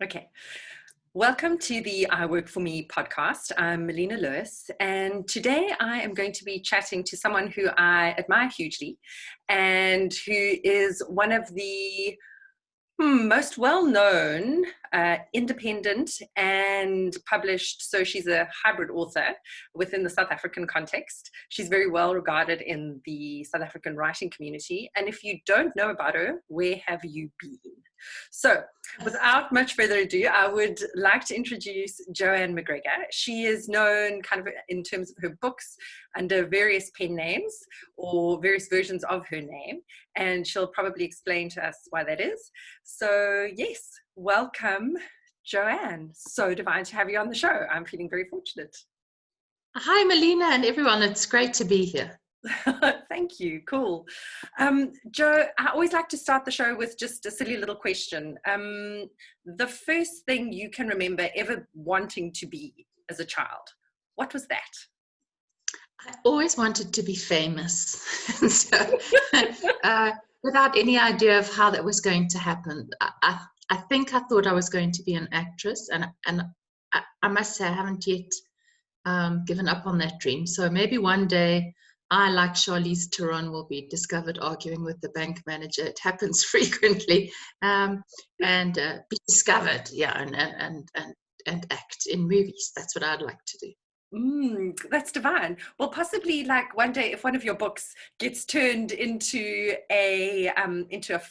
Okay. Welcome to the I Work For Me podcast. I'm Melina Lewis, and today I am going to be chatting to someone who I admire hugely and who is one of the most well-known independent and published, so she's a hybrid author within the South African context. She's very well regarded in the South African writing community, and if you don't know about her, where have you been? So without much further ado, I would like to introduce Joanne Macgregor. She is known kind of in terms of her books under various pen names or various versions of her name, and she'll probably explain to us why that is. So yes, welcome, Joanne. So divine to have you on the show. I'm feeling very fortunate. Hi, Melina and everyone. It's great to be here. Thank you. Cool. Jo, I always like to start the show with just a silly little question. The first thing you can remember ever wanting to be as a child, what was that? I always wanted to be famous. So, without any idea of how that was going to happen, I think I thought I was going to be an actress, and I must say I haven't yet given up on that dream. So maybe one day I, like Charlize Theron, will be discovered arguing with the bank manager. It happens frequently, and be discovered, and act in movies. That's what I'd like to do. That's divine. Well, possibly like one day, if one of your books gets turned into a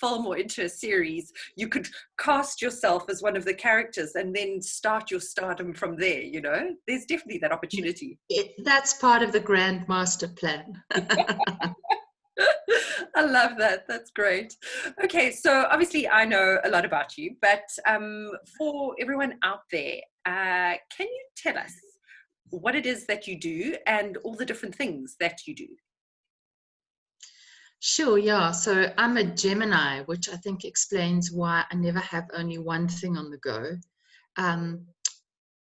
film or into a series, you could cast yourself as one of the characters and then start your stardom from there. You know, there's definitely that opportunity. That's part of the grand master plan. I love that. That's great. Okay, so obviously I know a lot about you, but for everyone out there, can you tell us what it is that you do and all the different things that you do? Sure, yeah. So I'm a Gemini, which I think explains why I never have only one thing on the go.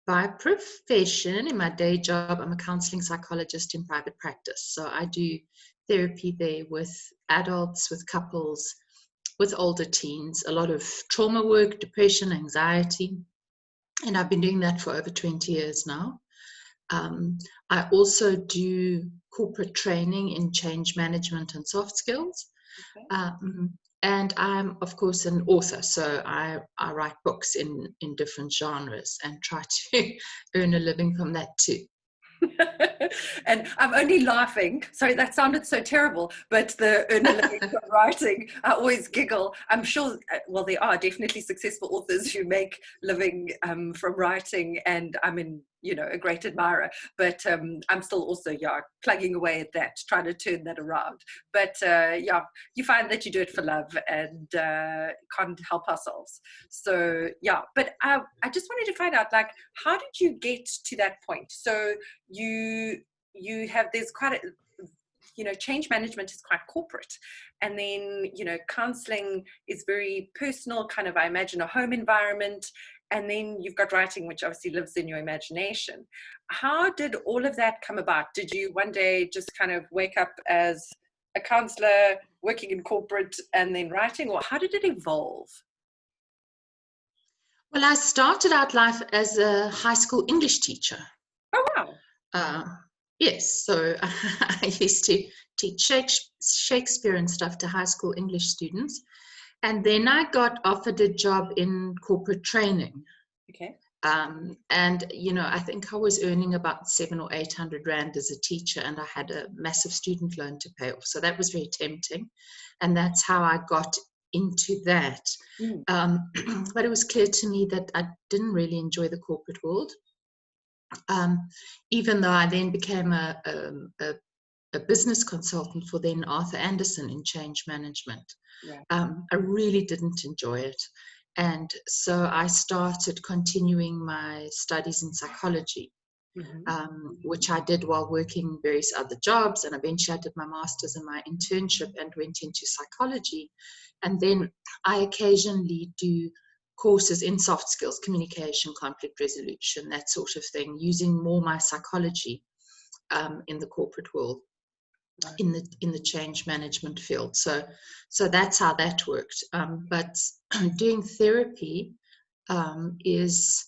By profession, in my day job, I'm a counseling psychologist in private practice. So I do therapy there with adults, with couples, with older teens, a lot of trauma work, depression, anxiety. And I've been doing that for over 20 years now. I also do corporate training in change management and soft skills. Okay. And I'm, of course, an author. So I write books in different genres and try to earn a living from that too. And I'm only laughing. Sorry, that sounded so terrible, but the earn a living from writing, I always giggle. I'm sure, well, there are definitely successful authors who make living from writing, and I'm a great admirer, but I'm still also, plugging away at that, trying to turn that around. But you find that you do it for love and can't help ourselves. So, but I just wanted to find out, like, how did you get to that point? So there's quite a, change management is quite corporate. And then, counseling is very personal, kind of, I imagine, a home environment. And then you've got writing, which obviously lives in your imagination. How did all of that come about? Did you one day just kind of wake up as a counselor, working in corporate, and then writing? Or how did it evolve? Well, I started out life as a high school English teacher. Oh, wow. Yes, so I used to teach Shakespeare and stuff to high school English students. And then I got offered a job in corporate training. Okay. And, I think I was earning about 700 or 800 Rand as a teacher, and I had a massive student loan to pay off. So that was very tempting. And that's how I got into that. But it was clear to me that I didn't really enjoy the corporate world. Even though I then became a business consultant for then Arthur Andersen in change management. Yeah. I really didn't enjoy it. And so I started continuing my studies in psychology, which I did while working various other jobs. And eventually I did my master's and my internship and went into psychology. And then I occasionally do courses in soft skills, communication, conflict resolution, that sort of thing, using more my psychology in the corporate world. In the change management field. So that's how that worked. But doing therapy is,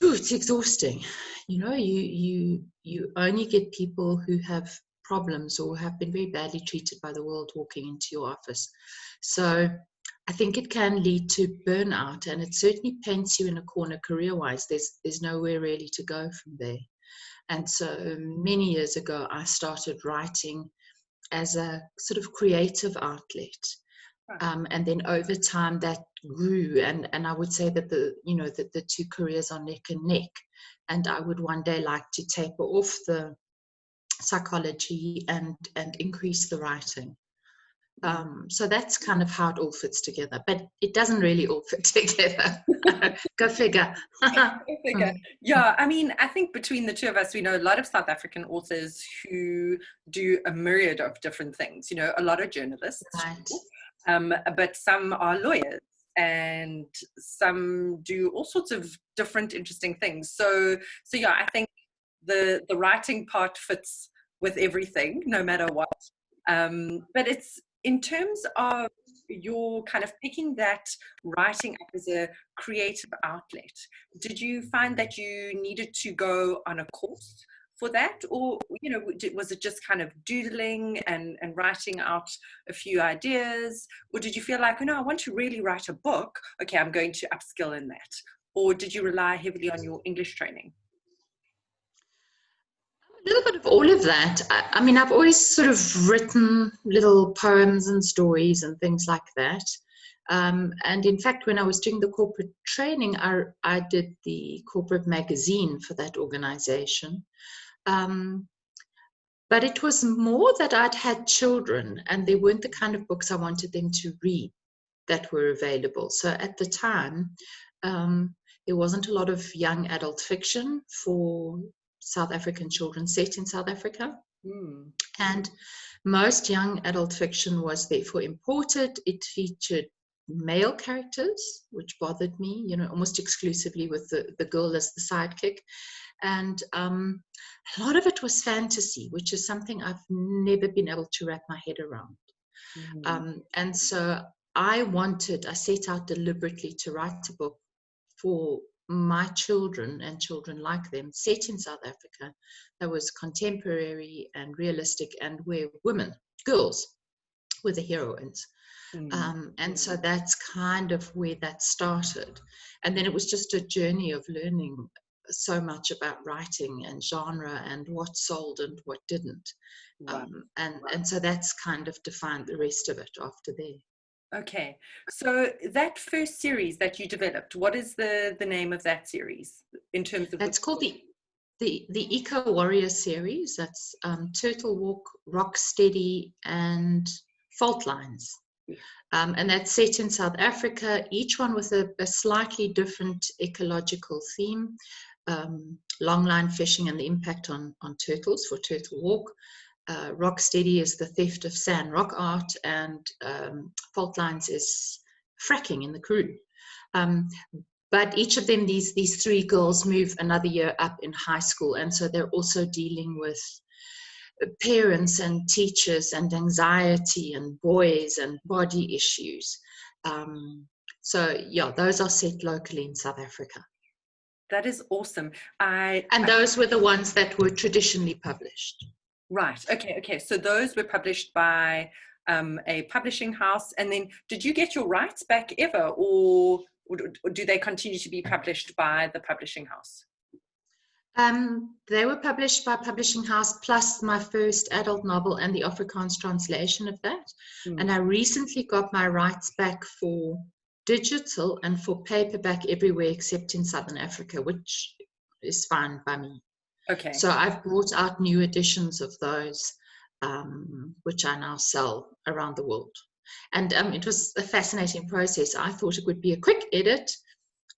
it's exhausting. You only get people who have problems or have been very badly treated by the world walking into your office. So I think it can lead to burnout, and it certainly paints you in a corner career-wise. There's nowhere really to go from there. And so many years ago, I started writing as a sort of creative outlet. And then over time that grew, and I would say that the two careers are neck and neck. And I would one day like to taper off the psychology and increase the writing. So that's kind of how it all fits together, but it doesn't really all fit together. Go figure. Yeah, I mean, I think between the two of us, we know a lot of South African authors who do a myriad of different things. A lot of journalists, right. But some are lawyers, and some do all sorts of different interesting things. So yeah, I think the writing part fits with everything, no matter what. But it's in terms of your kind of picking that writing up as a creative outlet, did you find that you needed to go on a course for that, or was it just kind of doodling and writing out a few ideas, or did you feel like, I want to really write a book, okay, I'm going to upskill in that, or did you rely heavily on your English training? A little bit of all of that. I mean, I've always sort of written little poems and stories and things like that. And in fact, when I was doing the corporate training, I did the corporate magazine for that organization. But it was more that I'd had children, and they weren't the kind of books I wanted them to read that were available. So at the time, there wasn't a lot of young adult fiction for South African children set in South Africa. And most young adult fiction was therefore imported. It featured male characters, which bothered me, almost exclusively, with the girl as the sidekick. And a lot of it was fantasy, which is something I've never been able to wrap my head around. And so I set out deliberately to write a book for my children and children like them, set in South Africa, that was contemporary and realistic, and where girls, were the heroines. And so that's kind of where that started. And then it was just a journey of learning so much about writing and genre and what sold and what didn't. And so that's kind of defined the rest of it after there. Okay, so that first series that you developed, what is the name of that series in terms of? That's called the Eco Warrior series. That's Turtle Walk, Rock Steady, and Fault Lines. And that's set in South Africa, each one with a slightly different ecological theme. Longline fishing and the impact on turtles for Turtle Walk. Rock Steady is the theft of sand rock art, and Fault Lines is fracking in the Karoo. But each of them, these three girls, move another year up in high school, and so they're also dealing with parents and teachers and anxiety and boys and body issues. So yeah, those are set locally in South Africa. That is awesome. Those were the ones that were traditionally published. Right. Okay. So those were published by a publishing house. And then did you get your rights back ever, or do they continue to be published by the publishing house? They were published by publishing house, plus my first adult novel and the Afrikaans translation of that. And I recently got my rights back for digital and for paperback everywhere except in Southern Africa, which is fine by me. Okay. So I've brought out new editions of those, which I now sell around the world. And it was a fascinating process. I thought it would be a quick edit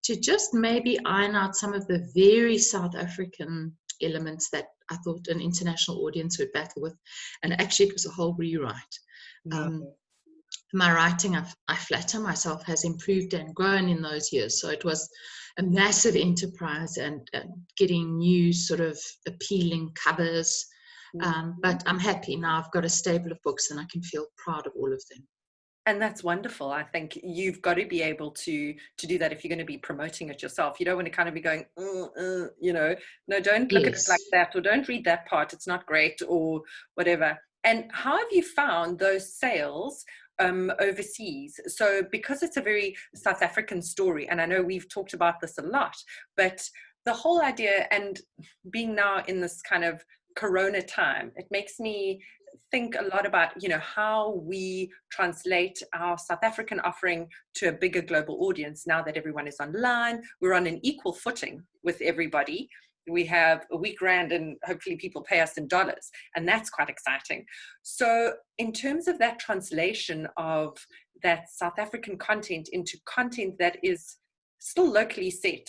to just maybe iron out some of the very South African elements that I thought an international audience would battle with. And actually, it was a whole rewrite. My writing, I flatter myself, has improved and grown in those years. So it was a massive enterprise, and getting new sort of appealing covers. But I'm happy now. I've got a stable of books and I can feel proud of all of them. And that's wonderful. I think you've got to be able to do that if you're going to be promoting it yourself. You don't want to kind of be going, no, don't look at it like Yes. that, or don't read that part. It's not great, or whatever. And how have you found those sales overseas? So, because it's a very South African story, and I know we've talked about this a lot, but the whole idea, and being now in this kind of Corona time, it makes me think a lot about how we translate our South African offering to a bigger global audience. Now that everyone is online, we're on an equal footing with everybody. We have a weak rand, and hopefully people pay us in dollars, and that's quite exciting. So in terms of that translation of that South African content into content that is still locally set,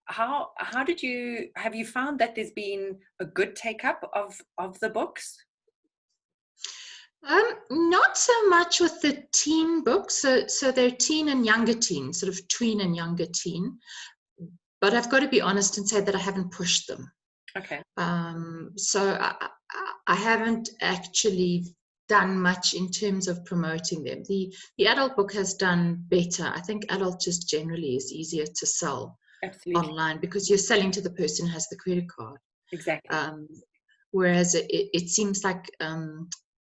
how have you found that there's been a good take up of the books? Not so much with the teen books. So they're teen and younger teen, sort of tween and younger teen. But I've got to be honest and say that I haven't pushed them. Okay. So I haven't actually done much in terms of promoting them. The adult book has done better. I think adult just generally is easier to sell Absolutely. online because you're selling to the person who has the credit card. Exactly. Whereas it seems like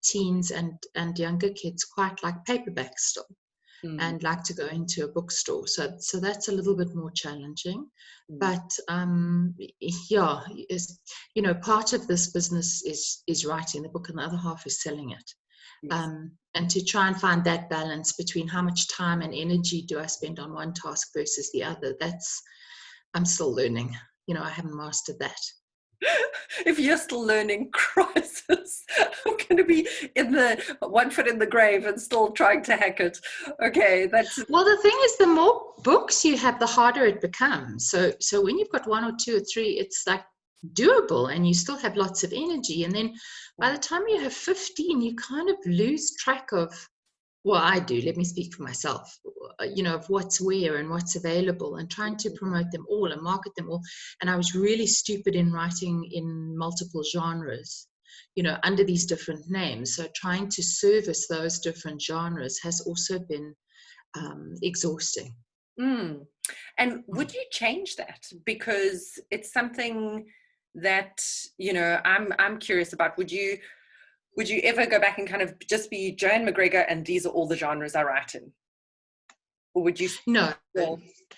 teens and younger kids quite like paperbacks still and like to go into a bookstore. So that's a little bit more challenging. But yeah, part of this business is writing the book and the other half is selling it. Yes. And to try and find that balance between how much time and energy do I spend on one task versus the other, I'm still learning. I haven't mastered that. If you're still learning, crisis, I'm going to be in the 1 foot in the grave and still trying to hack it. Okay, well, the thing is, the more books you have, the harder it becomes. So when you've got 1 or 2 or 3, it's like doable and you still have lots of energy. And then by the time you have 15, you kind of lose track of, well, I do, let me speak for myself, of what's where and what's available, and trying to promote them all and market them all. And I was really stupid in writing in multiple genres, under these different names. So trying to service those different genres has also been exhausting. And would you change that? Because it's something that, I'm curious about. Would you ever go back and kind of just be Joanne Macgregor and these are all the genres I write in? Or would you? No,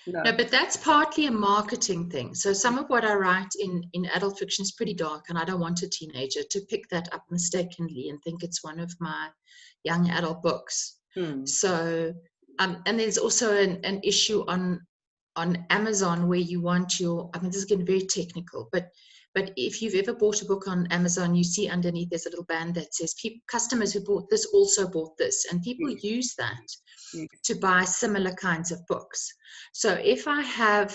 but that's partly a marketing thing. So some of what I write in adult fiction is pretty dark, and I don't want a teenager to pick that up mistakenly and think it's one of my young adult books. So, and there's also an issue on Amazon where you want this is getting very technical, but if you've ever bought a book on Amazon, you see underneath there's a little band that says customers who bought this also bought this, and people use that to buy similar kinds of books. So if I have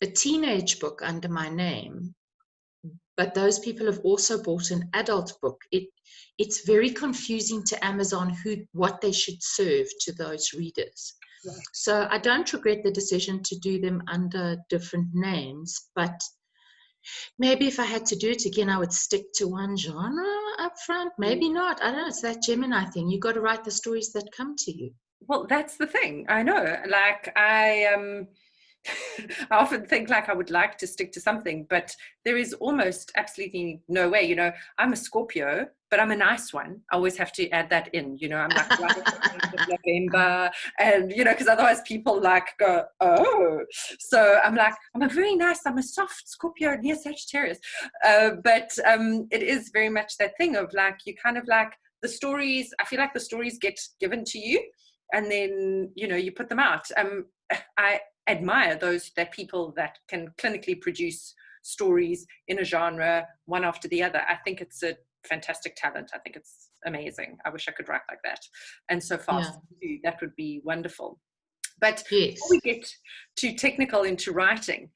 a teenage book under my name, but those people have also bought an adult book, it's very confusing to Amazon what they should serve to those readers. Right. So I don't regret the decision to do them under different names, but maybe if I had to do it again, I would stick to one genre up front. Maybe not. I don't know. It's that Gemini thing. You've got to write the stories that come to you. Well, that's the thing. I know. Like I often think like I would like to stick to something, but there is almost absolutely no way. I'm a Scorpio, but I'm a nice one. I always have to add that in. I'm like right at the end of November, and because otherwise people like go, oh. So I'm like, I'm a soft Scorpio near Sagittarius, but it is very much that thing of like you kind of like the stories. I feel like the stories get given to you, and then you put them out. I admire that people that can clinically produce stories in a genre one after the other. I think it's a fantastic talent. I think it's amazing. I wish I could write like that and so fast. Yeah. That would be wonderful. But yes. Before we get too technical into writing,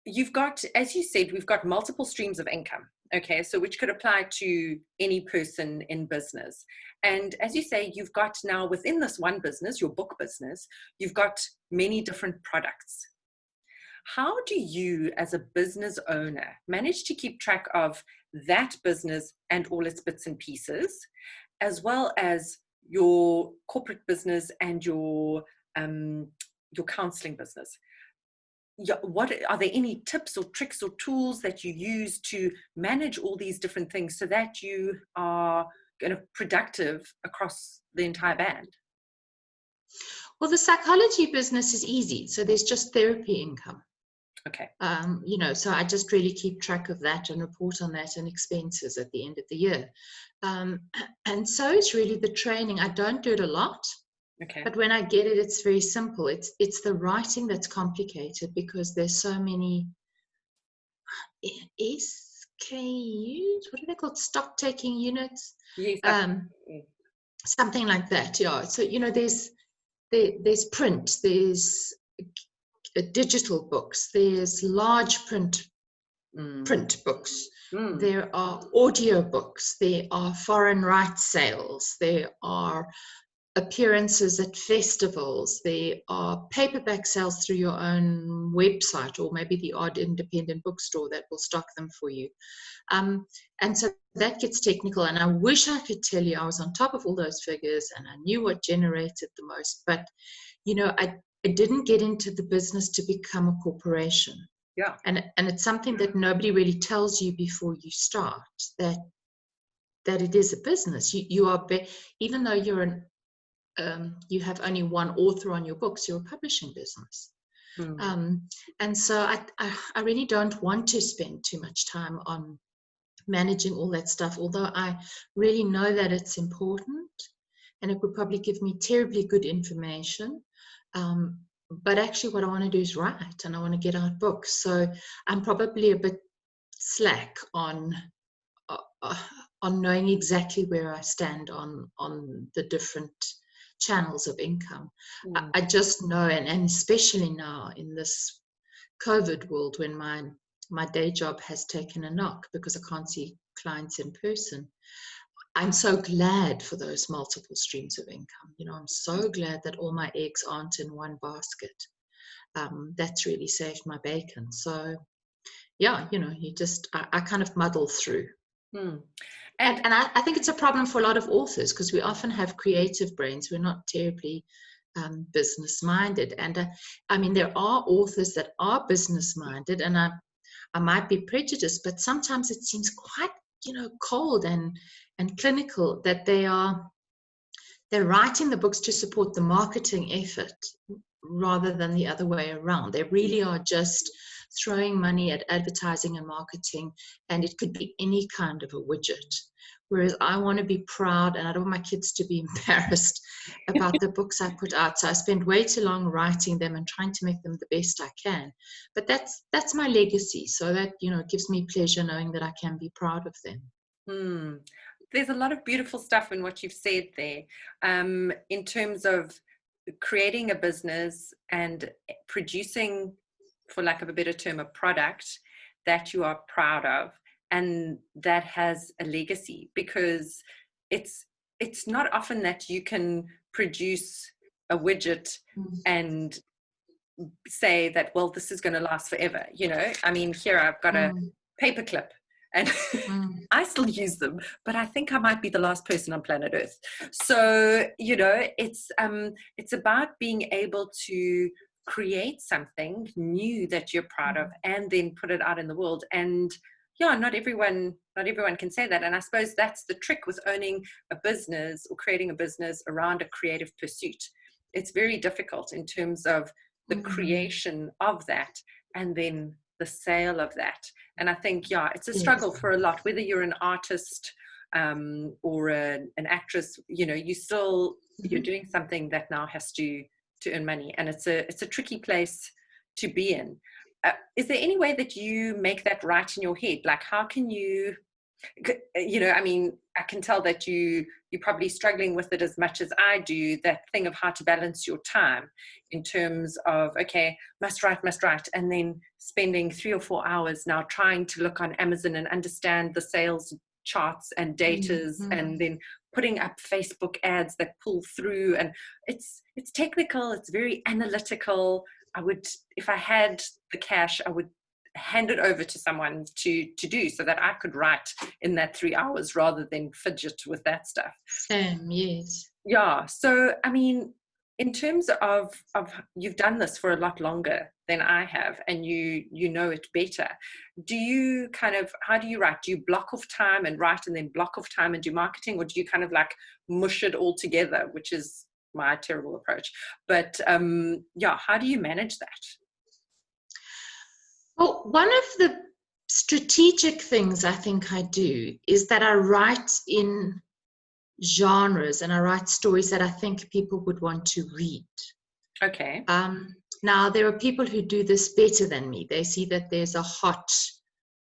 you've got, as you said, we've got multiple streams of income. Okay, so which could apply to any person in business. And as you say, you've got now within this one business, your book business, you've got many different products. How do you, as a business owner, manage to keep track of that business and all its bits and pieces, as well as your corporate business and your counseling business, what are there any tips or tricks or tools that you use to manage all these different things so that you are kind of productive across the entire band? Well, the psychology business is easy. So there's just therapy income. Okay. So I just really keep track of that and report on that and expenses at the end of the year. And so it's really the training. I don't do it a lot. Okay. But when I get it, it's very simple. It's the writing that's complicated because there's so many SKUs. What are they called? Stock taking units. Yes. Something like that. Yeah. So there's print. There's digital books. There's large print books. There are audio books. There are foreign rights sales. There are appearances at festivals. There are paperback sales through your own website or maybe the odd independent bookstore that will stock them for you. And so that gets technical, and I wish I could tell you I was on top of all those figures and I knew what generated the most, but I didn't get into the business to become a corporation. Yeah. And it's something that nobody really tells you before you start, that it is a business. You are even though you're you have only one author on your books, you're a publishing business. And so I really don't want to spend too much time on managing all that stuff, although I really know that it's important and it would probably give me terribly good information. But actually what I want to do is write, and I want to get out books. So I'm probably a bit slack on knowing exactly where I stand on the different channels of income. I just know, and especially now in this COVID world when my day job has taken a knock because I can't see clients in person, I'm so glad for those multiple streams of income. I'm so glad that all my eggs aren't in one basket. That's really saved my bacon. So yeah, I kind of muddle through. And I think it's a problem for a lot of authors because we often have creative brains. We're not terribly business minded. And I mean, there are authors that are business minded, and I might be prejudiced, but sometimes it seems quite, cold and clinical, that they're writing the books to support the marketing effort rather than the other way around. They really are just throwing money at advertising and marketing, and it could be any kind of a widget. Whereas I want to be proud, and I don't want my kids to be embarrassed about the books I put out. So I spend way too long writing them and trying to make them the best I can. But that's my legacy. So that, it gives me pleasure knowing that I can be proud of them. There's a lot of beautiful stuff in what you've said there, in terms of creating a business and producing, for lack of a better term, a product that you are proud of and that has a legacy, because it's not often that you can produce a widget and say that, well, this is going to last forever. I mean, here I've got a paperclip, and I still use them, but I think I might be the last person on planet Earth. So, it's about being able to create something new that you're proud of and then put it out in the world. And yeah, not everyone can say that. And I suppose that's the trick with owning a business or creating a business around a creative pursuit. It's very difficult in terms of the creation of that and then the sale of that. And I think, yeah, it's a struggle for a lot, whether you're an artist or an actress, you're doing something that now has to earn money. And it's a tricky place to be in. Is there any way that you make that right in your head? Like, how can you, I mean, I can tell that you're probably struggling with it as much as I do, that thing of how to balance your time in terms of, okay, must write, and then spending 3 or 4 hours now trying to look on Amazon and understand the sales charts and datas, and then putting up Facebook ads that pull through. And it's technical, it's very analytical. If I had the cash, I would hand it over to someone to do, so that I could write in that 3 hours rather than fidget with that stuff. Yes. Yeah. So, I mean, in terms of you've done this for a lot longer than I have, and you know it better. Do you kind of, how do you write? Do you block off time and write, and then block off time and do marketing, or do you kind of like mush it all together, which is my terrible approach? But yeah, how do you manage that? Well, one of the strategic things I think I do is that I write in genres and I write stories that I think people would want to read. Okay. Now, there are people who do this better than me. They see that there's a hot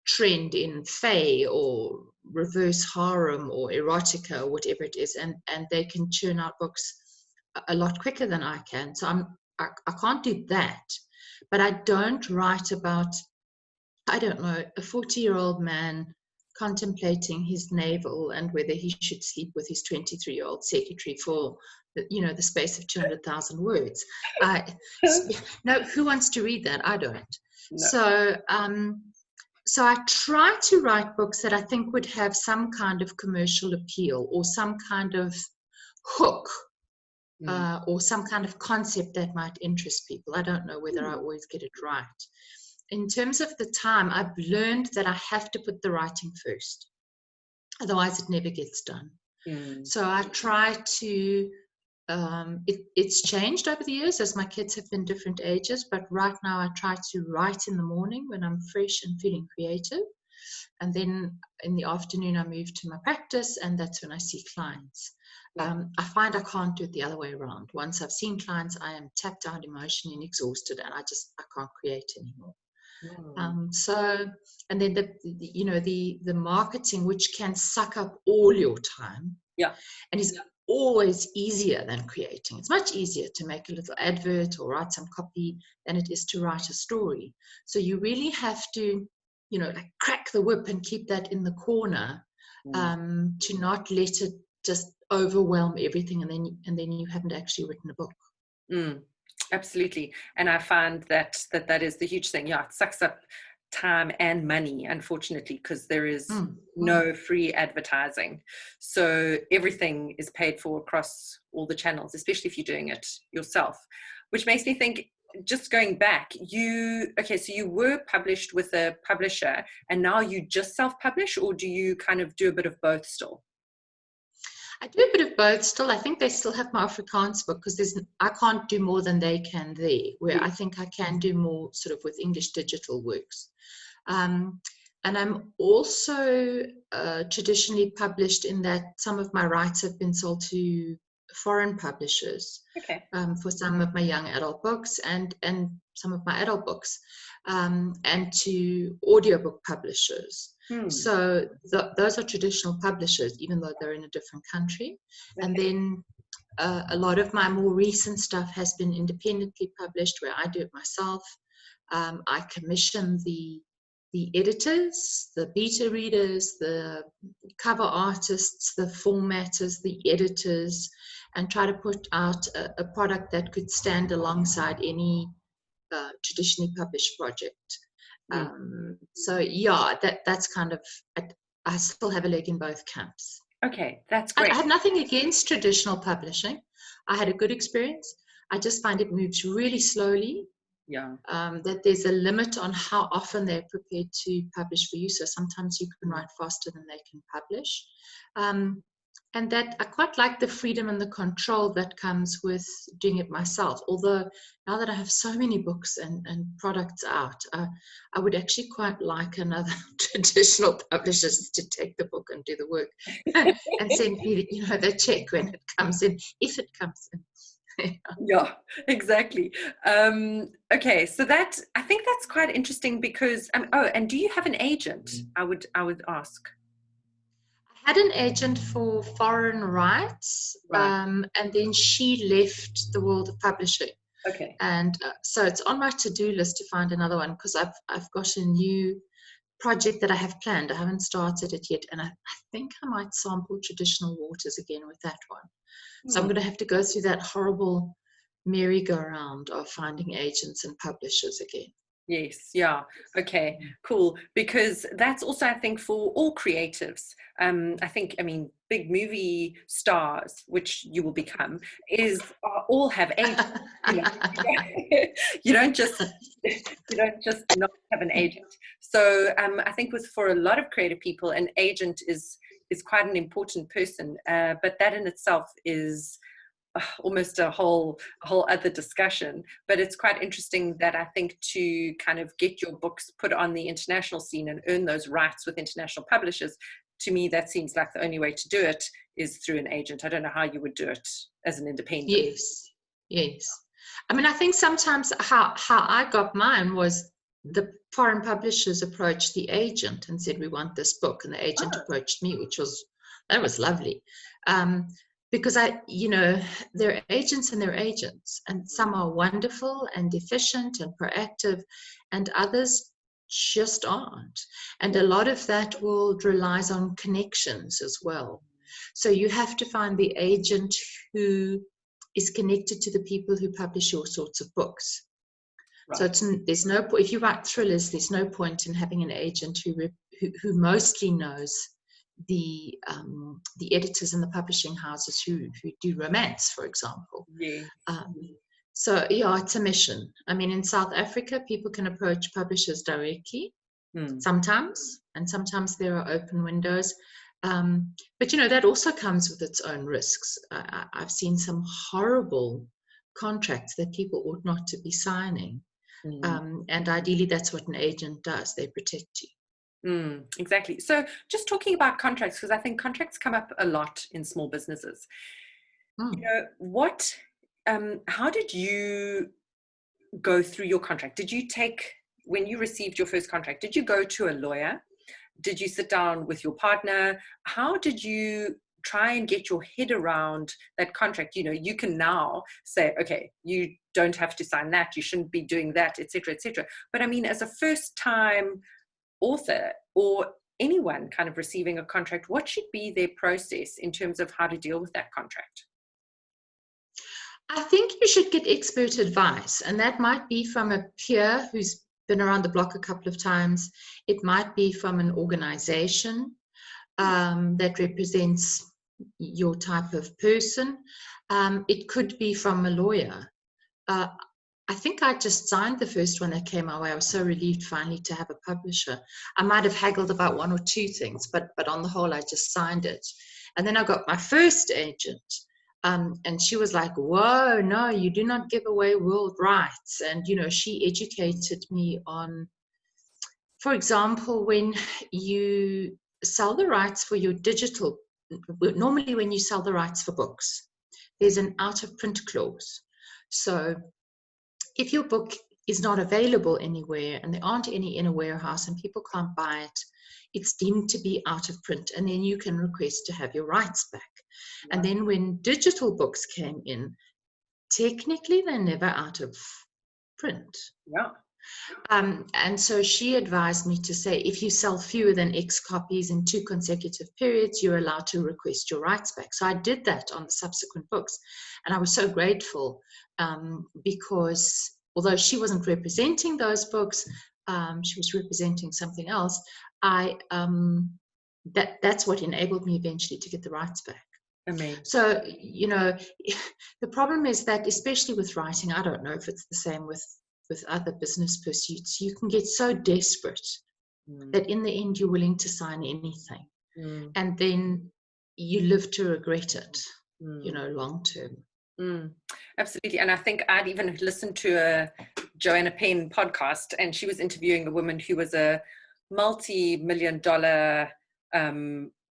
trend in fae or reverse harem or erotica or whatever it is, and they can churn out books a lot quicker than I can. So I can't do that. But I don't write about, I don't know, a 40-year-old man contemplating his navel and whether he should sleep with his 23-year-old secretary for the space of 200,000 words. No, who wants to read that? I don't. No. So I try to write books that I think would have some kind of commercial appeal or some kind of hook, or some kind of concept that might interest people. I don't know whether I always get it right. In terms of the time, I've learned that I have to put the writing first. Otherwise, it never gets done. So I try to, it's changed over the years as my kids have been different ages, but right now I try to write in the morning when I'm fresh and feeling creative. And then in the afternoon, I move to my practice, and that's when I see clients. I find I can't do it the other way around. Once I've seen clients, I am tapped out emotionally and exhausted, and I can't create anymore. So, and then the marketing, which can suck up all your time, and is always easier than creating. It's much easier to make a little advert or write some copy than it is to write a story. So you really have to, like crack the whip and keep that in the corner, to not let it just overwhelm everything, and then you haven't actually written a book. Absolutely. And I find that is the huge thing. Yeah, it sucks up time and money, unfortunately, because there is no free advertising. So everything is paid for across all the channels, especially if you're doing it yourself, which makes me think, just going back, so you were published with a publisher and now you just self-publish, or do you kind of do a bit of both still? I do a bit of both still. I think they still have my Afrikaans book because I can't do more than they can there, where I think I can do more sort of with English digital works. And I'm also traditionally published in that some of my rights have been sold to foreign publishers, for some of my young adult books and some of my adult books, and to audiobook publishers. So those are traditional publishers, even though they're in a different country. And then a lot of my more recent stuff has been independently published, where I do it myself. I commission the editors, the beta readers, the cover artists, the formatters, the editors, and try to put out a product that could stand alongside any traditionally published project. So yeah, that's kind of, I still have a leg in both camps. Okay, that's great. I have nothing against traditional publishing. I had a good experience. I just find it moves really slowly. That there's a limit on how often they're prepared to publish for you. So sometimes you can write faster than they can publish. And that I quite like the freedom and the control that comes with doing it myself. Although now that I have so many books and products out, I would actually quite like another traditional publishers to take the book and do the work and send me, the check when it comes in, if it comes in. Yeah, exactly. Okay, so I think that's quite interesting because and do you have an agent? I would ask. I had an agent for foreign rights, and then she left the world of publishing. Okay. And so it's on my to-do list to find another one, because I've got a new project that I have planned. I haven't started it yet, and I think I might sample traditional waters again with that one. So I'm going to have to go through that horrible merry-go-round of finding agents and publishers again. Yes, yeah. Okay, cool. Because that's also, I think, for all creatives. I think, I mean, big movie stars, which you will become, all have agents. You know, you don't just you don't just not have an agent. So I think for a lot of creative people, an agent is quite an important person. But that in itself is almost a whole other discussion. But it's quite interesting that I think to kind of get your books put on the international scene and earn those rights with international publishers, to me that seems like the only way to do it is through an agent. I don't know how you would do it as an independent. Yes. I mean, I think sometimes how I got mine was the foreign publishers approached the agent and said, we want this book, and the agent approached me, that was lovely. Because they're agents and they're agents, and some are wonderful and efficient and proactive, and others just aren't. And a lot of that world relies on connections as well. So you have to find the agent who is connected to the people who publish your sorts of books. Right. So there's no point, if you write thrillers, there's no point in having an agent who mostly knows the editors and the publishing houses who do romance, for example. Yeah. So yeah, it's a mission. I mean, in South Africa, people can approach publishers directly sometimes, and sometimes there are open windows. But that also comes with its own risks. I've seen some horrible contracts that people ought not to be signing. And ideally, that's what an agent does. They protect you. Exactly. So just talking about contracts, because I think contracts come up a lot in small businesses. How did you go through your contract? When you received your first contract, did you go to a lawyer? Did you sit down with your partner? How did you try and get your head around that contract? You can now say, okay, you don't have to sign that, you shouldn't be doing that, etc., etc. But I mean, as a first-time author or anyone kind of receiving a contract, what should be their process in terms of how to deal with that contract? I think you should get expert advice, and that might be from a peer who's been around the block a couple of times. It might be from an organization that represents your type of person. It could be from a lawyer. I think I just signed the first one that came my way. I was so relieved finally to have a publisher. I might have haggled about one or two things, but on the whole, I just signed it. And then I got my first agent. And she was like, whoa, no, you do not give away world rights. And, she educated me on, for example, when you sell the rights for your digital, normally when you sell the rights for books, there's an out of print clause. So if your book is not available anywhere and there aren't any in a warehouse and people can't buy it, it's deemed to be out of print, and then you can request to have your rights back. Right. And then when digital books came in, technically they're never out of print. Yeah. And so she advised me to say, if you sell fewer than X copies in 2 consecutive periods, you're allowed to request your rights back. So I did that on the subsequent books. And I was so grateful because although she wasn't representing those books, she was representing something else. That's what enabled me eventually to get the rights back. Amazing. So, the problem is that, especially with writing, I don't know if it's the same with other business pursuits, you can get so desperate that in the end you're willing to sign anything. And then you live to regret it, long term. Absolutely. And I think I'd even listened to a Joanne Macgregor podcast, and she was interviewing a woman who was a multi-million-dollar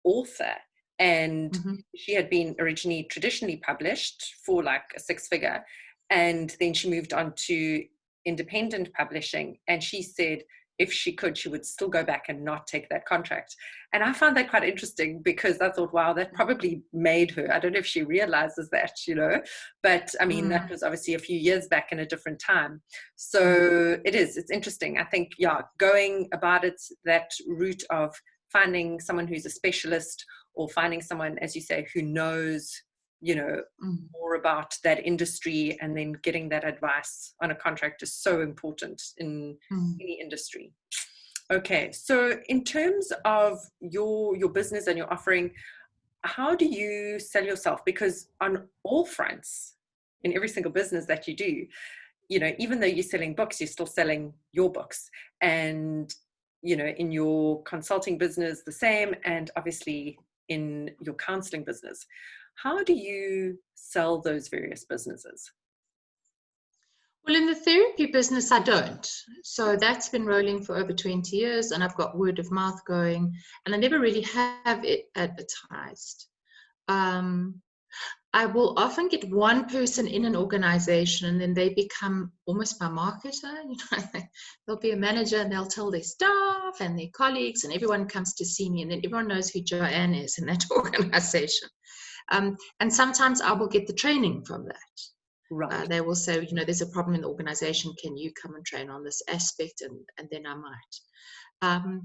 author. And she had been originally traditionally published for like a 6-figure. And then she moved on to independent publishing. And she said, if she could, she would still go back and not take that contract. And I found that quite interesting because I thought, wow, that probably made her. I don't know if she realizes that, but I mean, that was obviously a few years back in a different time. So it's interesting. I think, going about it, that route of finding someone who's a specialist or finding someone, as you say, who knows more about that industry, and then getting that advice on a contract is so important in any industry. Okay, so in terms of your business and your offering, how do you sell yourself? Because on all fronts, in every single business that you do, even though you're selling books, you're still selling your books. And, in your consulting business, the same, and obviously in your counseling business. How do you sell those various businesses? Well, in the therapy business, I don't. So that's been rolling for over 20 years, and I've got word of mouth going, and I never really have it advertised. I will often get one person in an organization, and then they become almost my marketer. There'll be a manager, and they'll tell their staff and their colleagues, and everyone comes to see me, and then everyone knows who Joanne is in that organization. And sometimes I will get the training from that. Right. They will say, there's a problem in the organization. Can you come and train on this aspect? And then I might.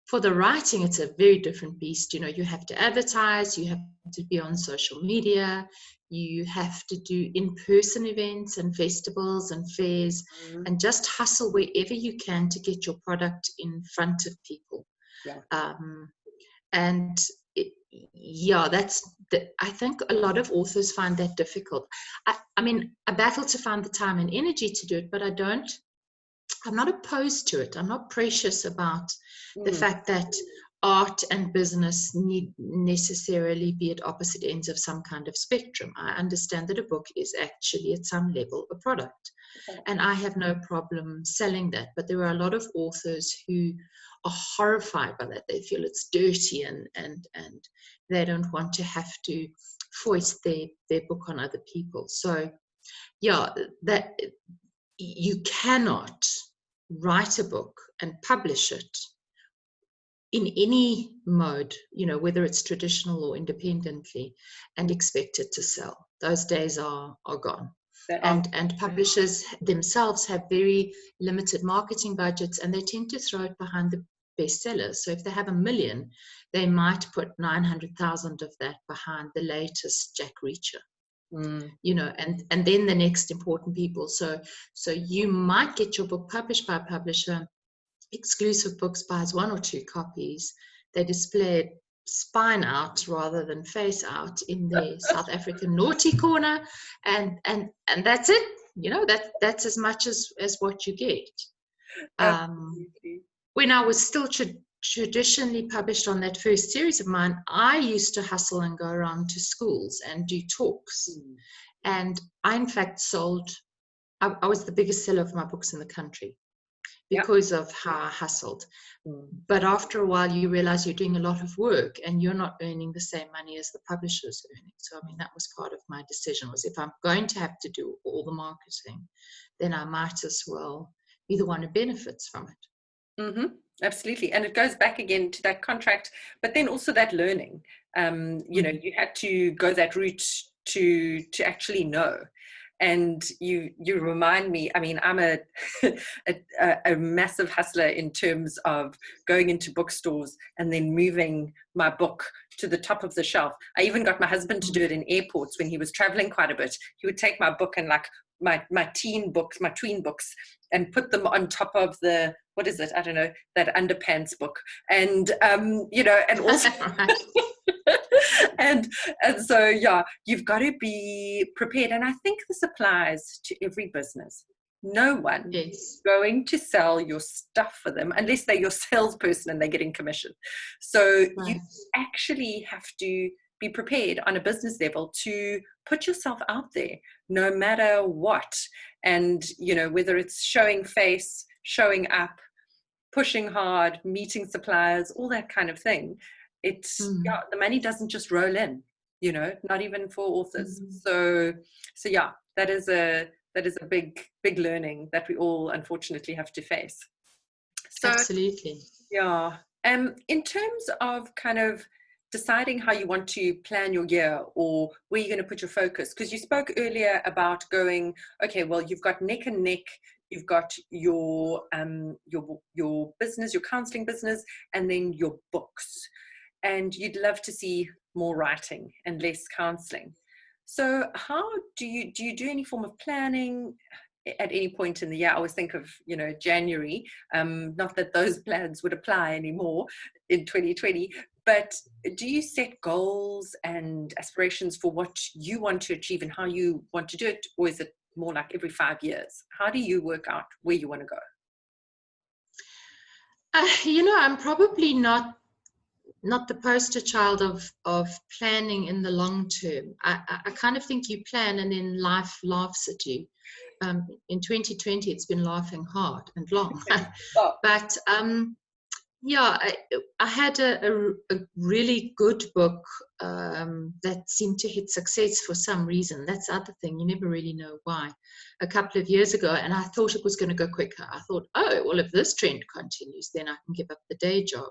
For the writing, it's a very different beast. You have to advertise, you have to be on social media, you have to do in-person events and festivals and fairs, and just hustle wherever you can to get your product in front of people. Yeah. And I think a lot of authors find that difficult. I mean, I battle to find the time and energy to do it, but I'm not opposed to it. I'm not precious about the fact that art and business need necessarily be at opposite ends of some kind of spectrum. I understand that a book is actually at some level a product, and I have no problem selling that. But there are a lot of authors who are horrified by that. They feel it's dirty, and they don't want to have to foist their book on other people. So that you cannot write a book and publish it in any mode, whether it's traditional or independently, and expect it to sell. Those days are gone. And publishers themselves have very limited marketing budgets, and they tend to throw it behind the bestsellers. So if they have 1 million, they might put 900,000 of that behind the latest Jack Reacher. And then the next important people. So you might get your book published by a publisher. Exclusive Books buys 1 or 2 copies. They display it spine out rather than face out in the South African naughty corner, and that's it. That's as much as what you get. When I was still traditionally published on that first series of mine, I used to hustle and go around to schools and do talks. And I, in fact, I was the biggest seller of my books in the country because of how I hustled. But after a while, you realize you're doing a lot of work and you're not earning the same money as the publisher's earning. So, that was part of my decision, was if I'm going to have to do all the marketing, then I might as well be the one who benefits from it. Absolutely. And it goes back again to that contract, but then also that learning. You had to go that route to actually know. And you remind me, I'm a massive hustler in terms of going into bookstores and then moving my book to the top of the shelf. I even got my husband to do it in airports when he was traveling quite a bit. He would take my book and my tween books, and put them on top of the, what is it? I don't know, that underpants book. And, and also... and so you've got to be prepared, and I think this applies to every business. No one is going to sell your stuff for them unless they're your salesperson and they're getting commission. So you actually have to be prepared on a business level to put yourself out there no matter what. And whether it's showing face, showing up, pushing hard, meeting suppliers, all that kind of thing. It's the money doesn't just roll in, not even for authors. So that is a big learning that we all unfortunately have to face. So absolutely. In terms of kind of deciding how you want to plan your year or where you're going to put your focus, because you spoke earlier about going, okay, well, you've got neck and neck, you've got your business, your counseling business, and then your books. And you'd love to see more writing and less counseling. So how do you do any form of planning at any point in the year? I always think of, January, not that those plans would apply anymore in 2020, but do you set goals and aspirations for what you want to achieve and how you want to do it? Or is it more like every 5 years? How do you work out where you want to go? I'm probably not the poster child of planning in the long term. I kind of think you plan and then life laughs at you. In 2020, it's been laughing hard and long. But yeah, I had a really good book that seemed to hit success for some reason. That's the other thing. You never really know why. A couple of years ago, and I thought it was going to go quicker. I thought, oh, well, if this trend continues, then I can give up the day job.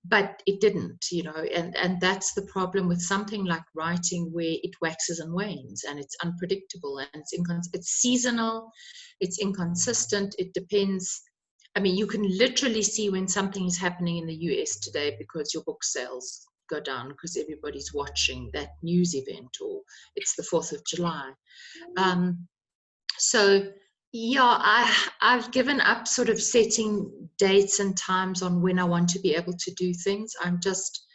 But it didn't, and that's the problem with something like writing, where it waxes and wanes, and it's unpredictable, and it's seasonal, it's inconsistent, it depends. I mean, you can literally see when something is happening in the US today because your book sales go down because everybody's watching that news event, or it's the 4th of July. So yeah, I've given up sort of setting dates and times on when I want to be able to do things. I'm just,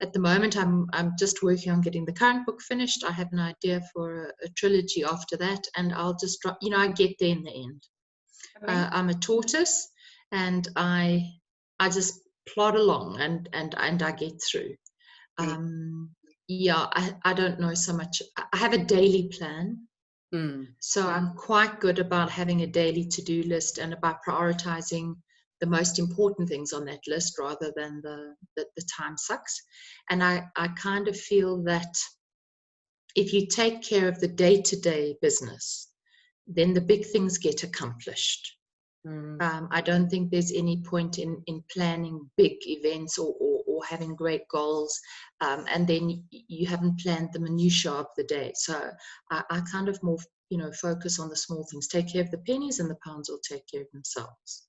at the moment, I'm just working on getting the current book finished. I have an idea for a trilogy after that, and I'll just, I get there in the end. I'm a tortoise, and I just plod along, and I get through. Yeah, I don't know so much. I have a daily plan. So I'm quite good about having a daily to-do list and about prioritizing the most important things on that list rather than the time sucks. And I kind of feel that if you take care of the day-to-day business, then the big things get accomplished. I don't think there's any point in planning big events or having great goals, and then you haven't planned the minutiae of the day. So I kind of more, focus on the small things. Take care of the pennies, and the pounds will take care of themselves.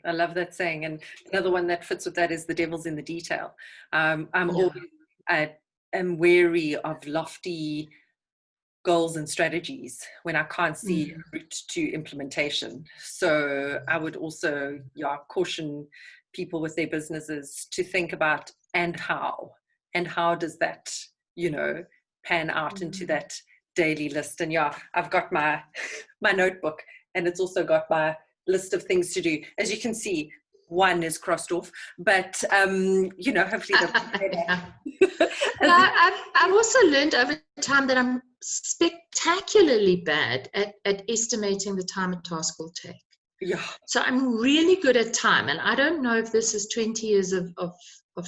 I love that saying. And another one that fits with that is the devil's in the detail. Always am wary of lofty goals and strategies when I can't see a route to implementation. So I would also caution people with their businesses to think about and how does that pan out into that daily list. And I've got my notebook, and it's also got my list of things to do. As you can see, one is crossed off, but hopefully I've also learned over time that I'm spectacularly bad at estimating the time a task will take. So I'm really good at time, and I don't know if this is 20 years of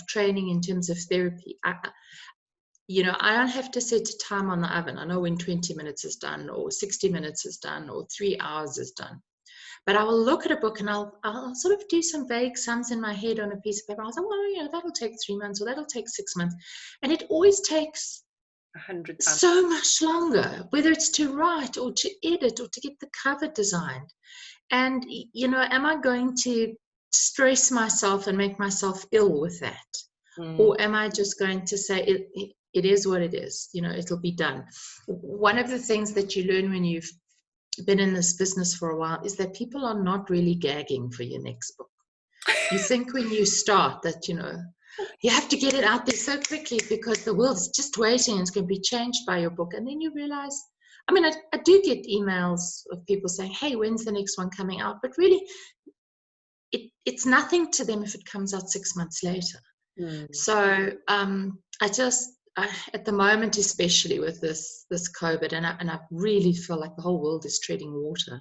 training in terms of therapy. I don't have to set a time on the oven. I know when 20 minutes is done, or 60 minutes is done, or 3 hours is done. But I will look at a book, and I'll sort of do some vague sums in my head on a piece of paper. I'll say, well, that'll take 3 months, or that'll take 6 months. And it always takes 100 times so much longer, whether it's to write or to edit or to get the cover designed. And, am I going to stress myself and make myself ill with that? Or am I just going to say, it is what it is, it'll be done? One of the things that you learn when you've been in this business for a while is that people are not really gagging for your next book. You think when you start that, you have to get it out there so quickly because the world is just waiting and it's going to be changed by your book. And then you realize, I do get emails of people saying, hey, when's the next one coming out? But really, it's nothing to them if it comes out 6 months later. So at the moment, especially with this COVID, and I really feel like the whole world is treading water,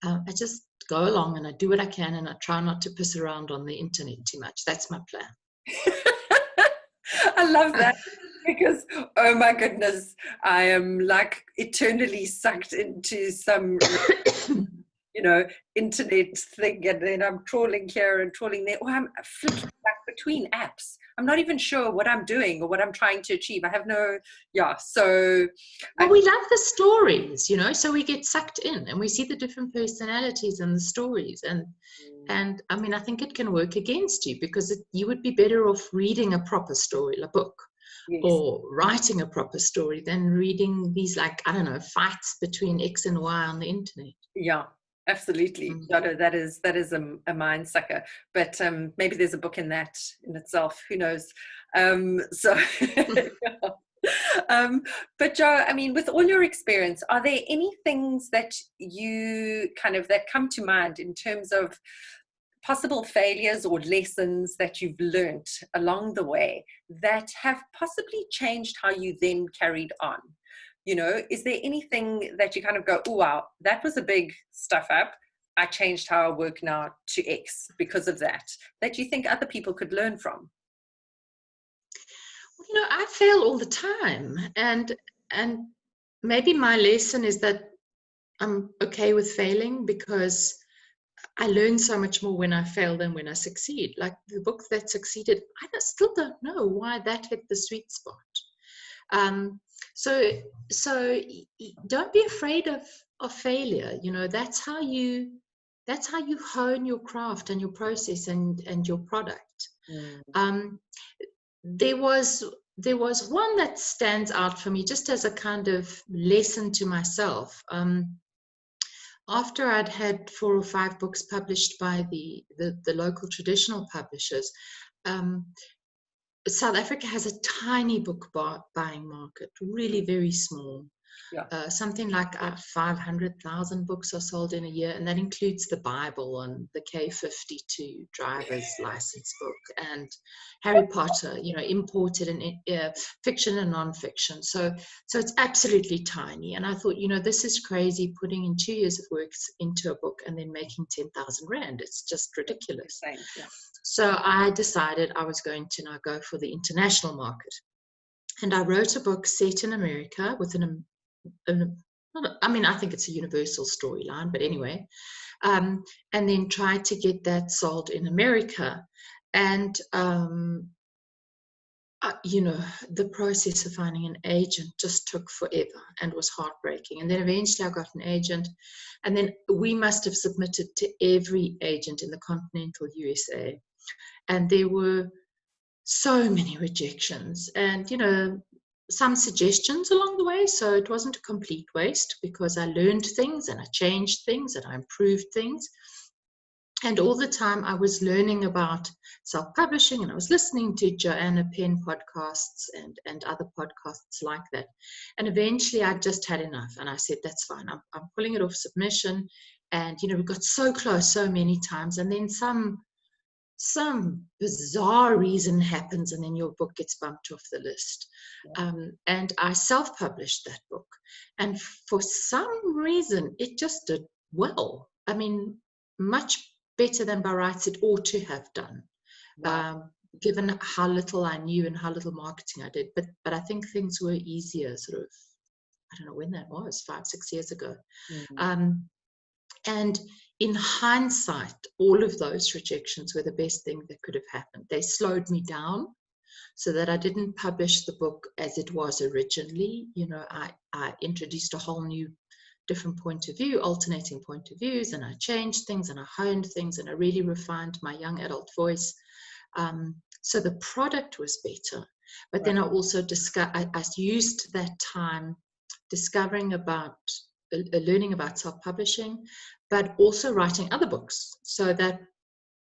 I just go along and I do what I can, and I try not to piss around on the internet too much. That's my plan. I love that, because oh my goodness, I am like eternally sucked into some internet thing, and then I'm trawling here and trawling there, or I'm flicking back between apps. I'm not even sure what I'm doing or what I'm trying to achieve. I have no so we love the stories, so we get sucked in and we see the different personalities and the stories, and I think it can work against you, because you would be better off reading a proper story, a book, Yes. or writing a proper story than reading these, like, I don't know, fights between X and Y on the internet. Yeah, absolutely. Mm. No, no, that is a mind sucker. But maybe there's a book in that in itself. Who knows? So, yeah. But Joe, I mean, with all your experience, are there any things that you kind of that come to mind in terms of possible failures or lessons that you've learned along the way that have possibly changed how you then carried on? You know, is there anything that you kind of go, oh, wow, that was a big stuff up. I changed how I work now to X because of that, that you think other people could learn from? I fail all the time, and maybe my lesson is that I'm okay with failing, because I learn so much more when I fail than when I succeed. Like the book that succeeded, still don't know why that hit the sweet spot. Um, so don't be afraid of failure. That's how you hone your craft and your process and your product. Mm. Um, there was one that stands out for me, just as a kind of lesson to myself. After I'd had 4 or 5 books published by the local traditional publishers, um, South Africa has a tiny book buying market, really very small. Yeah. Something like 500,000 books are sold in a year, and that includes the Bible and the K52 driver's license book and Harry Potter, imported and fiction and non-fiction. So it's absolutely tiny. And I thought, this is crazy, putting in 2 years of work into a book and then making 10,000 rand. It's just ridiculous. Yeah. So I decided I was going to now go for the international market. And I wrote a book set in America with I think it's a universal storyline, but anyway, and then tried to get that sold in America. And, the process of finding an agent just took forever and was heartbreaking. And then eventually I got an agent, and then we must have submitted to every agent in the continental USA. And there were so many rejections and, some suggestions along the way. So it wasn't a complete waste, because I learned things and I changed things and I improved things. And all the time I was learning about self-publishing, and I was listening to Joanne Penn podcasts and other podcasts like that. And eventually I just had enough, and I said, that's fine. I'm pulling it off submission. And, we got so close so many times, and then some bizarre reason happens, and then your book gets bumped off the list. And I self-published that book, and for some reason it just did well. I mean, much better than by rights it ought to have done. Wow. Given how little I knew and how little marketing I did. But I think things were easier, sort of, I don't know when that was, 5-6 years ago. And in hindsight, all of those rejections were the best thing that could have happened. They slowed me down so that I didn't publish the book as it was originally. I introduced a whole new different point of view, alternating point of views, and I changed things and I honed things and I really refined my young adult voice. So the product was better. But then I also I used that time discovering learning about self-publishing, but also writing other books, so that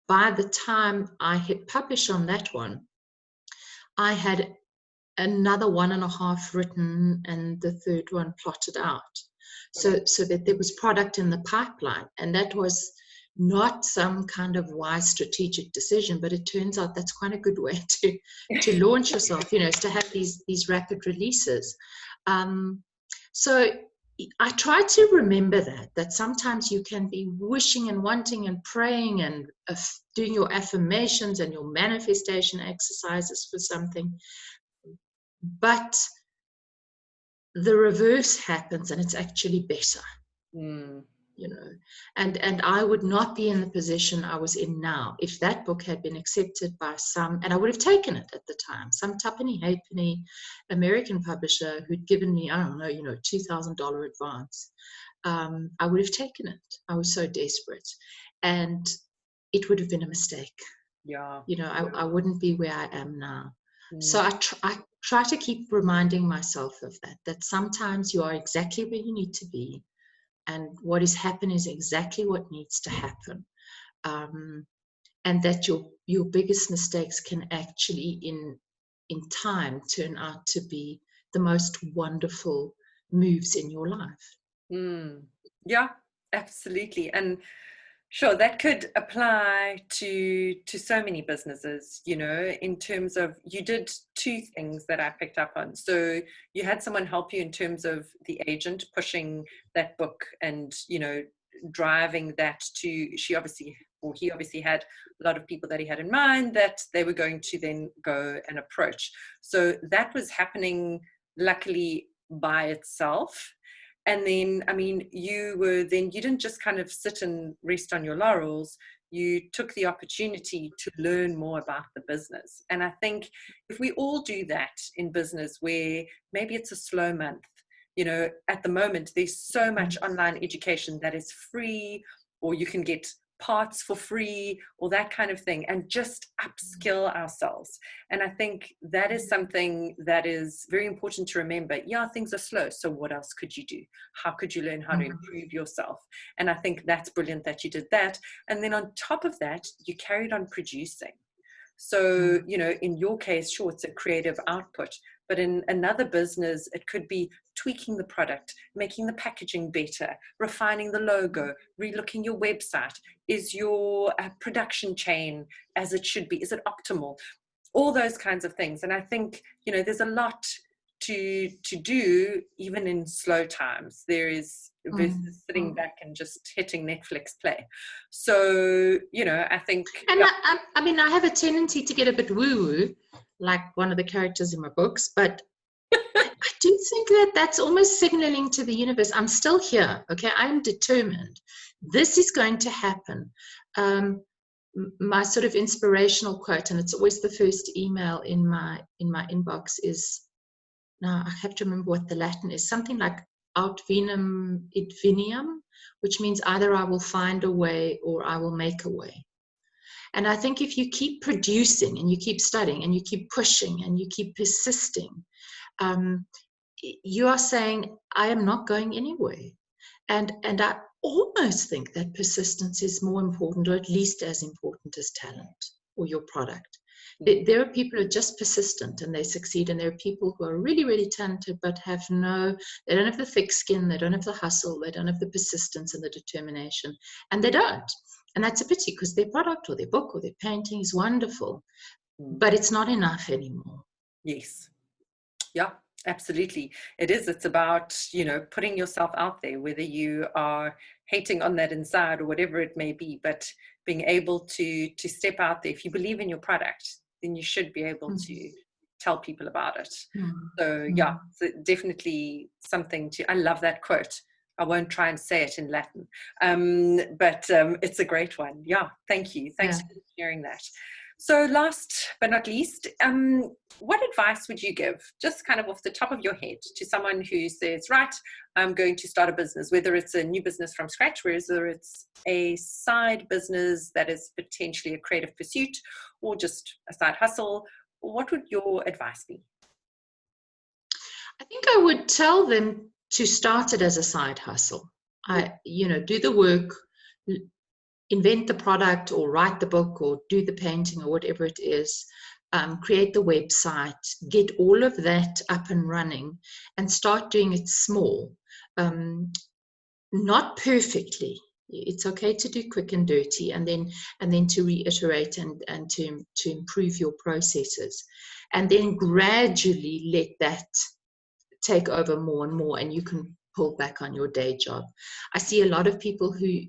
by the time I hit publish on that one, I had another 1.5 written and the third one plotted out. So that there was product in the pipeline. And that was not some kind of wise strategic decision, but it turns out that's quite a good way to launch yourself, is to have these rapid releases. So I try to remember that sometimes you can be wishing and wanting and praying and doing your affirmations and your manifestation exercises for something, but the reverse happens and it's actually better. And I would not be in the position I was in now if that book had been accepted by and I would have taken it at the time, some tuppeny halfpenny American publisher who'd given me, I don't know, $2,000 advance. I would have taken it. I was so desperate, and it would have been a mistake. I wouldn't be where I am now. So I try to keep reminding myself of that sometimes you are exactly where you need to be, and what is happening is exactly what needs to happen. And that your biggest mistakes can actually in time turn out to be the most wonderful moves in your life. Yeah, absolutely. And sure, that could apply to so many businesses, you know, in terms of, you did two things that I picked up on. So you had someone help you in terms of the agent pushing that book and, you know, driving that to, he obviously had a lot of people that he had in mind that they were going to then go and approach. So that was happening luckily by itself. And then, I mean, you didn't just kind of sit and rest on your laurels. You took the opportunity to learn more about the business. And I think if we all do that in business, where maybe it's a slow month, you know, at the moment, there's so much online education that is free, or you can get parts for free, or that kind of thing, and just upskill ourselves. And I think that is something that is very important to remember. Yeah, things are slow, so what else could you do? How could you learn how to improve yourself? And I think that's brilliant that you did that. And then on top of that, you carried on producing. So, you know, in your case, sure, it's a creative output, but in another business, it could be tweaking the product, making the packaging better, refining the logo, relooking your website. Is your production chain as it should be? Is it optimal? All those kinds of things. And I think, you know, there's a lot to do even in slow times. There is versus sitting back and just hitting Netflix play. So, you know, I think, and I mean, I have a tendency to get a bit woo-woo, like one of the characters in my books, but I do think that that's almost signaling to the universe, I'm still here, okay? I'm determined. This is going to happen. My sort of inspirational quote, and it's always the first email in my inbox, is, now I have to remember what the Latin is, something like aut vinum it vinium, which means either I will find a way or I will make a way. And I think if you keep producing and you keep studying and you keep pushing and you keep persisting, you are saying, I am not going anywhere. And I almost think that persistence is more important, or at least as important as talent or your product. There are people who are just persistent and they succeed, and there are people who are really, really talented but they don't have the thick skin, they don't have the hustle, they don't have the persistence and the determination, and they don't. And that's a pity, because their product or their book or their painting is wonderful, but it's not enough anymore. Yes. Yeah, absolutely. It is. It's about, you know, putting yourself out there, whether you are hating on that inside or whatever it may be, but being able to step out there. If you believe in your product, then you should be able to tell people about it. So yeah, so definitely something I love that quote. I won't try and say it in Latin, but it's a great one. Yeah, thank you. Thanks for sharing that. So last but not least, what advice would you give, just kind of off the top of your head, to someone who says, right, I'm going to start a business, whether it's a new business from scratch, whether it's a side business that is potentially a creative pursuit or just a side hustle? What would your advice be? I think I would tell them to start it as a side hustle. Do the work, invent the product or write the book or do the painting or whatever it is, create the website, get all of that up and running, and start doing it small. Not perfectly. It's okay to do quick and dirty, and then to reiterate and to improve your processes, and then gradually let that take over more and more, and you can pull back on your day job. I see a lot of people who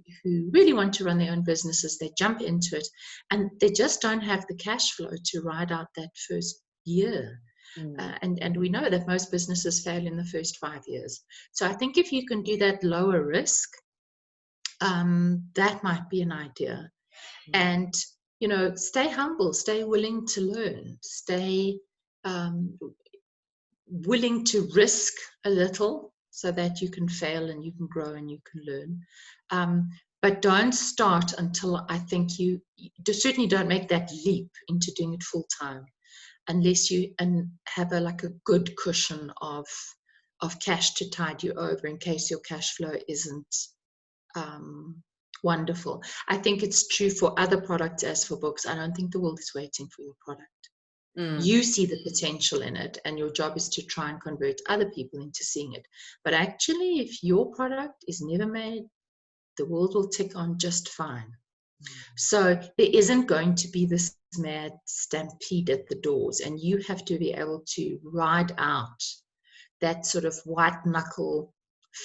really want to run their own businesses. They jump into it and they just don't have the cash flow to ride out that first year. And we know that most businesses fail in the first 5 years. So I think if you can do that lower risk, that might be an idea. And, stay humble, stay willing to learn, stay willing to risk a little so that you can fail and you can grow and you can learn. But don't start until I think you certainly don't make that leap into doing it full time unless you have like a good cushion of cash to tide you over in case your cash flow isn't wonderful. I think it's true for other products as for books. I don't think the world is waiting for your product. You see the potential in it, and your job is to try and convert other people into seeing it. But actually, if your product is never made, the world will tick on just fine. So there isn't going to be this mad stampede at the doors, and you have to be able to ride out that sort of white knuckle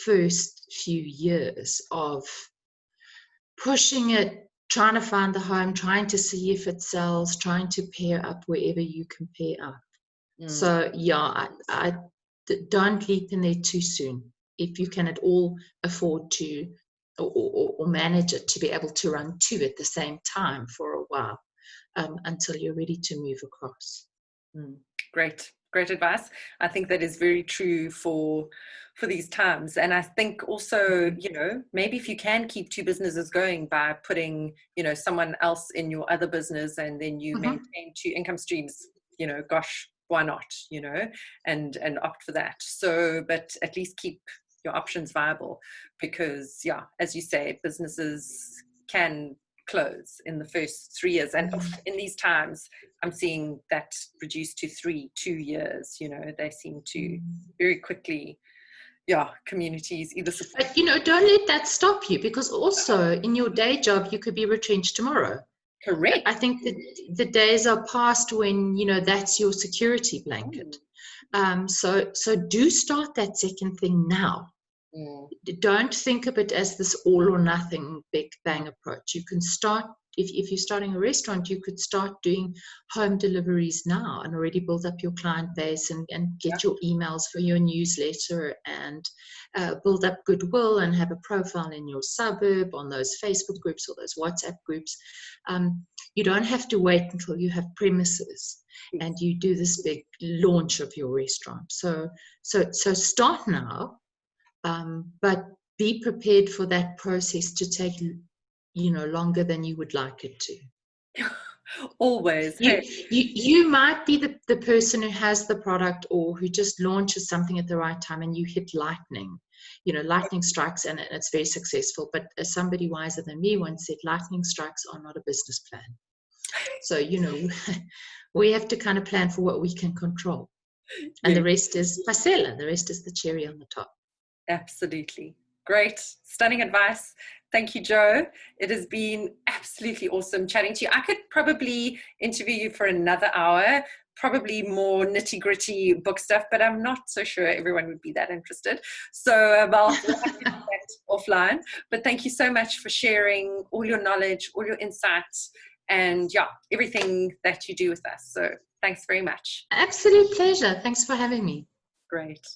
first few years of pushing it, trying to find the home, trying to see if it sells, trying to pair up wherever you can pair up. So yeah, I don't leap in there too soon. If you can at all afford to or manage it, to be able to run two at the same time for a while, until you're ready to move across. Great advice. I think that is very true for these times. And I think also, you know, maybe if you can keep two businesses going by putting, you know, someone else in your other business, and then you maintain two income streams, you know, gosh, why not, you know, and opt for that. So, but at least keep your options viable, because yeah, as you say, businesses can close in the first 3 years, and in these times I'm seeing that reduced to 2 years. You know, they seem to very quickly, communities either support. But you know, don't let that stop you, because also in your day job you could be retrenched tomorrow. Correct. I think that the days are past when, you know, that's your security blanket. So do start that second thing now. Don't think of it as this all or nothing big bang approach. You can start, if you're starting a restaurant, you could start doing home deliveries now and already build up your client base and get your emails for your newsletter, and build up goodwill and have a profile in your suburb, on those Facebook groups or those WhatsApp groups. You don't have to wait until you have premises and you do this big launch of your restaurant. So start now. But be prepared for that process to take, you know, longer than you would like it to. Always. You might be the person who has the product or who just launches something at the right time, and you hit lightning. You know, lightning strikes and it's very successful. But as somebody wiser than me once said, lightning strikes are not a business plan. So, you know, we have to kind of plan for what we can control. And the rest is pasella. The rest is the cherry on the top. Absolutely. Great. Stunning advice. Thank you, Jo. It has been absolutely awesome chatting to you. I could probably interview you for another hour, probably more nitty-gritty book stuff, but I'm not so sure everyone would be that interested. So we'll have to do that offline. But thank you so much for sharing all your knowledge, all your insights, and everything that you do with us. So thanks very much. Absolute pleasure. Thanks for having me. Great.